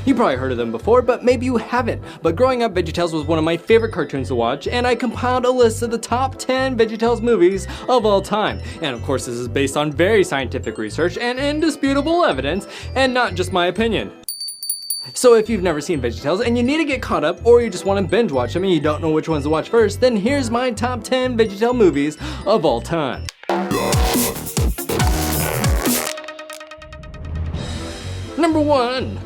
You probably heard of them before, but maybe you haven't. But growing up, Veggie Tales was one of my favorite cartoons to watch, and I compiled a list of the top 10 Veggie Tales movies of all time. And of course, this is based on very scientific research and indisputable evidence, and not just my opinion. So if you've never seen Veggie Tales and you need to get caught up, or you just want to binge watch them and you don't know which ones to watch first, then here's my top 10 Veggie Tale movies of all time. Number 1.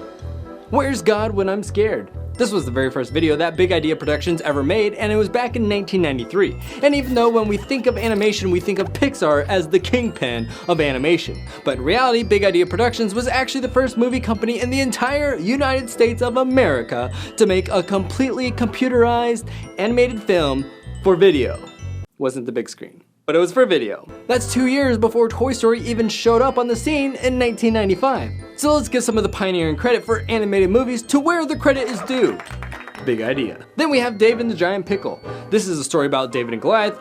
Where's God When I'm Scared? This was the very first video that Big Idea Productions ever made, and it was back in 1993. And even though when we think of animation, we think of Pixar as the kingpin of animation, but in reality, Big Idea Productions was actually the first movie company in the entire United States of America to make a completely computerized animated film for video. Wasn't the big screen, but it was for video. That's 2 years before Toy Story even showed up on the scene in 1995. So let's give some of the pioneering credit for animated movies to where the credit is due. Big Idea. Then we have David and the Giant Pickle. This is a story about David and Goliath,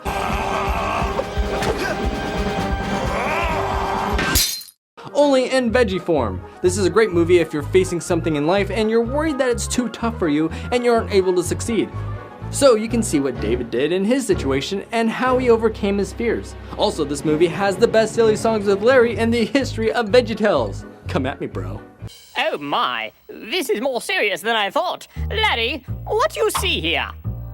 only in veggie form. This is a great movie if you're facing something in life and you're worried that it's too tough for you and you aren't able to succeed. So you can see what David did in his situation and how he overcame his fears. Also, this movie has the best silly songs of Larry in the history of Veggie Tales. Come at me, bro. Oh my, this is more serious than I thought. Larry, what do you see here?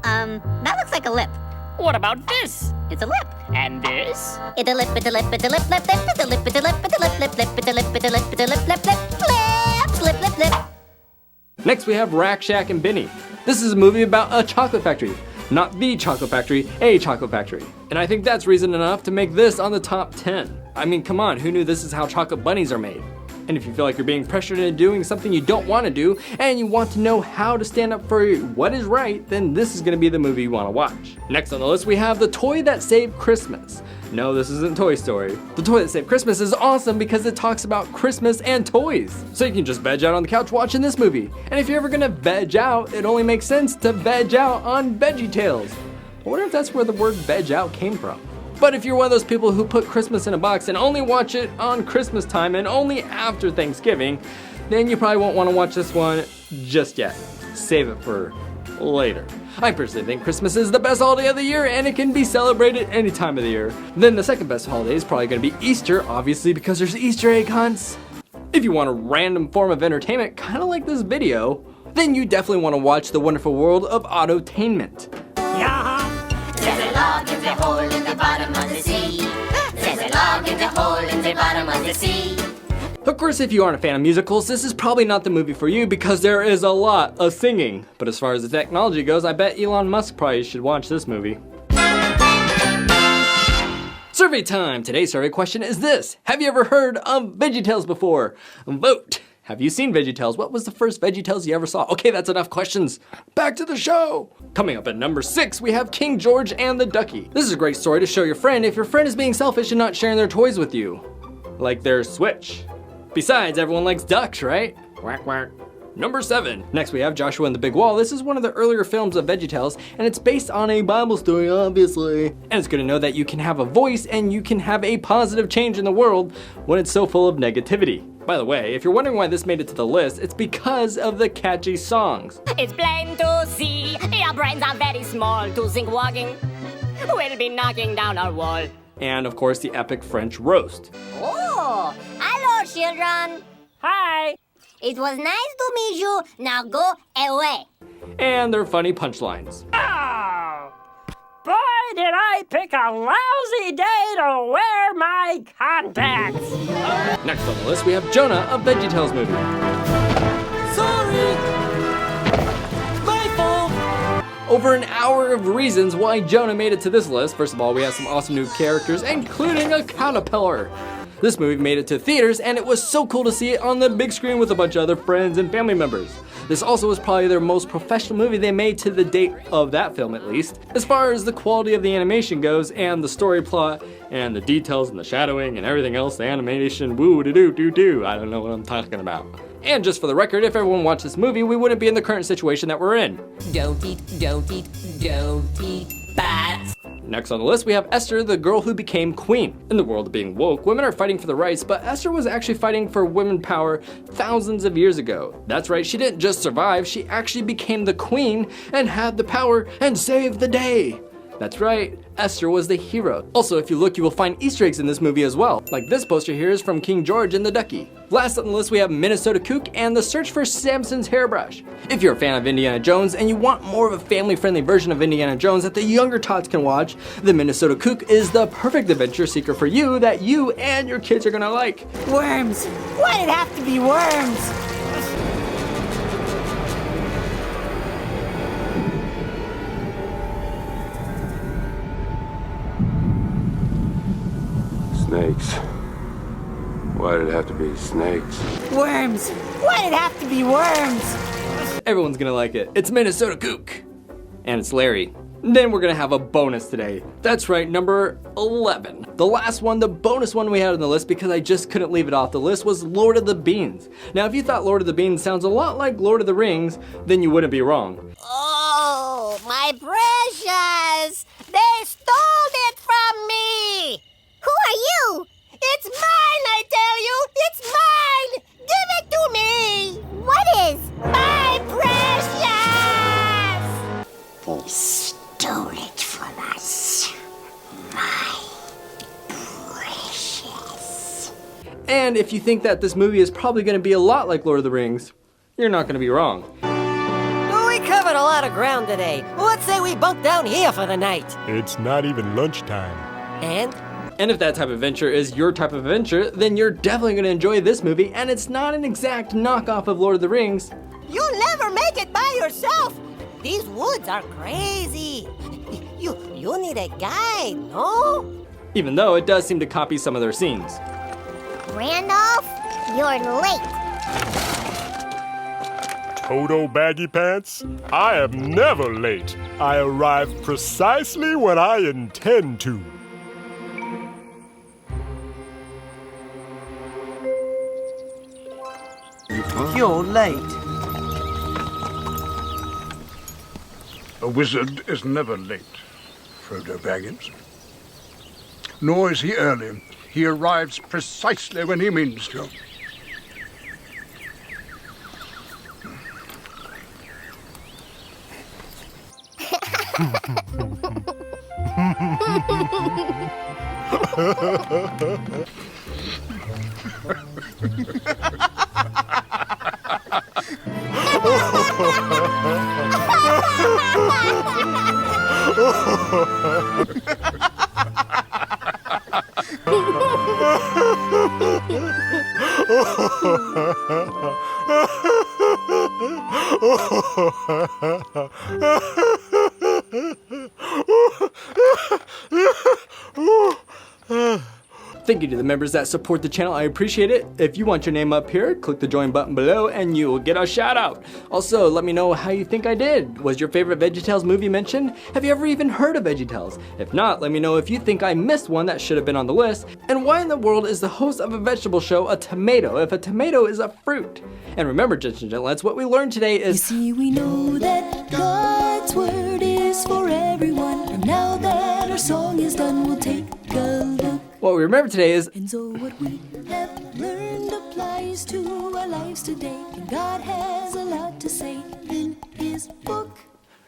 That looks like a lip. What about this? It's a lip. And this? It's a lip, it's a lip, it's a lip, lip, lip, it's a lip, it's a lip, it's a lip, lip, lip, it's a lip, it's a lip, it's a lip, lip, lip, lip, lip, lip. Next we have Rakshak and Binney. This is a movie about a chocolate factory. Not the chocolate factory, a chocolate factory. And I think that's reason enough to make this on the top 10. I mean, come on, who knew this is how chocolate bunnies are made? And if you feel like you're being pressured into doing something you don't want to do, and you want to know how to stand up for what is right, then this is going to be the movie you want to watch. Next on the list, we have The Toy That Saved Christmas. No, this isn't Toy Story. The Toy That Saved Christmas is awesome because it talks about Christmas and toys. So you can just veg out on the couch watching this movie. And if you're ever going to veg out, it only makes sense to veg out on Veggie Tales. I wonder if that's where the word veg out came from. But if you're one of those people who put Christmas in a box and only watch it on Christmas time and only after Thanksgiving, then you probably won't want to watch this one just yet. Save it for later. I personally think Christmas is the best holiday of the year and it can be celebrated any time of the year. Then the second best holiday is probably going to be Easter, obviously because there's Easter egg hunts. If you want a random form of entertainment, kind of like this video, then you definitely want to watch The Wonderful World of Autotainment. Yeah. There's a log in the hole in the bottom of the sea. There's a log in the hole in the bottom of the sea. Of course, if you aren't a fan of musicals, this is probably not the movie for you because there is a lot of singing. But as far as the technology goes, I bet Elon Musk probably should watch this movie. Survey time! Today's survey question is this. Have you ever heard of Veggie Tales before? Vote! Have you seen Veggie Tales? What was the first Veggie Tales you ever saw? Okay, that's enough questions. Back to the show! Coming up at number 6, we have King George and the Ducky. This is a great story to show your friend if your friend is being selfish and not sharing their toys with you. Like their Switch. Besides, everyone likes ducks, right? Quack, quack. Number 7. Next we have Joshua and the Big Wall. This is one of the earlier films of Veggie Tales, and it's based on a Bible story, obviously. And it's good to know that you can have a voice and you can have a positive change in the world when it's so full of negativity. By the way, if you're wondering why this made it to the list, it's because of the catchy songs. It's plain to see your brains are very small to think walking will be knocking down our wall. And of course, the epic French roast. Oh, hello, children. Hi. It was nice to meet you. Now go away. And their funny punchlines. Oh, boy, did I pick a lousy day to wear my contacts. Next on the list, we have Jonah, a Veggie Tales movie. Sorry. My fault. Over an hour of reasons why Jonah made it to this list. First of all, we have some awesome new characters, including a caterpillar. This movie made it to theaters, and it was so cool to see it on the big screen with a bunch of other friends and family members. This also was probably their most professional movie they made to the date of that film, at least, as far as the quality of the animation goes, and the story plot, and the details and the shadowing and everything else, the animation, woo-de-doo-doo-doo, I don't know what I'm talking about. And just for the record, if everyone watched this movie, we wouldn't be in the current situation that we're in. Don't eat bats. Next on the list, we have Esther, the girl who became queen. In the world of being woke, women are fighting for the rights, but Esther was actually fighting for women power thousands of years ago. That's right, she didn't just survive, she actually became the queen and had the power and saved the day. That's right, Esther was the hero. Also, if you look, you will find Easter eggs in this movie as well. Like this poster here is from King George and the Ducky. Last on the list, we have Minnesota Kook and the search for Samson's hairbrush. If you're a fan of Indiana Jones and you want more of a family-friendly version of Indiana Jones that the younger tots can watch, the Minnesota Kook is the perfect adventure seeker for you that you and your kids are gonna like. Worms. Why'd it have to be worms? Snakes. Why did it have to be snakes? Worms. Why'd it have to be worms? Everyone's gonna like it. It's Minnesota Kook. And it's Larry. Then we're gonna have a bonus today. That's right, number 11. The last one, the bonus one we had on the list because I just couldn't leave it off the list, was Lord of the Beans. Now, if you thought Lord of the Beans sounds a lot like Lord of the Rings, then you wouldn't be wrong. Oh, my precious! They stole it from me! Who are you? It's mine, I tell you! It's mine! Give it to me! What is? My precious! They stole it from us. My precious. And if you think that this movie is probably gonna be a lot like Lord of the Rings, you're not gonna be wrong. Well, we covered a lot of ground today. Let's say we bunk down here for the night. It's not even lunchtime. And if that type of adventure is your type of adventure, then you're definitely gonna enjoy this movie, and it's not an exact knockoff of Lord of the Rings. You'll never make it by yourself. These woods are crazy. You need a guide, no? Even though it does seem to copy some of their scenes. Randolph, you're late. Toto Baggy Pants, I am never late. I arrive precisely when I intend to. You're late. A wizard is never late, Frodo Baggins. Nor is he early. He arrives precisely when he means to. Thank you to the members that support the channel, I appreciate it. If you want your name up here, click the join button below and you will get a shout out. Also, let me know how you think I did. Was your favorite Veggie Tales movie mentioned? Have you ever even heard of Veggie Tales? If not, let me know if you think I missed one that should have been on the list. And why in the world is the host of a vegetable show a tomato if a tomato is a fruit? And remember, gents and gentlets, what we learned today is... You see, we know that God's word is for everyone. And now that our song is done, we'll take a look. What we remember today is... And so what we have learned applies to our lives today. And God has a lot to say in His book.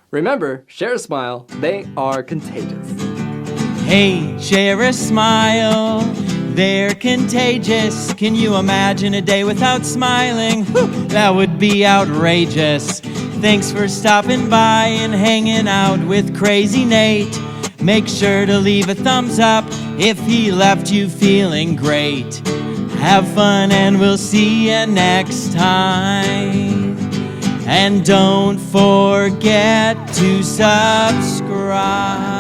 Remember, share a smile. They are contagious. Hey, share a smile. They're contagious. Can you imagine a day without smiling? Whew, that would be outrageous. Thanks for stopping by and hanging out with Crazy Nate. Make sure to leave a thumbs up if he left you feeling great. Have fun and we'll see you next time. And don't forget to subscribe.